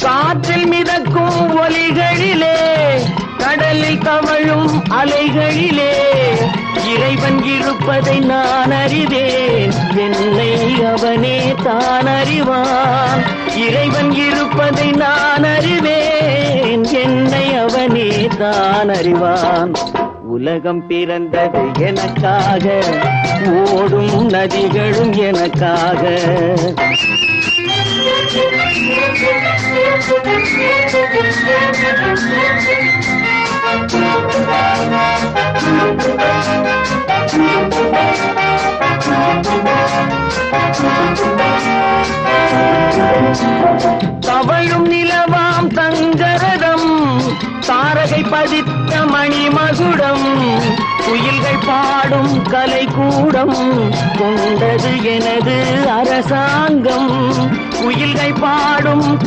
காற்றில் மிதக்கும் ஒலிகளிலே, கடலில் தவழும் அலைகளிலே இறைவன் இருப்பதை நான் அறிவேன். என்னை அவனே தான் அறிவான். இறைவன் இருப்பதை நான் அறிவேன். என்னை அவனே தான் அறிவான். உலகம் பிறந்தது எனக்காக, ஓடும் நதிகளும் எனக்காக. தவழும் நிலவாம் தங்கரதம், தாரகை பதித்த மணிமகுடம், குயில்கள் பாடும் கலைக்கூடம் கொண்டது எனது அரசாங்கம். குயில்கள் பாடும்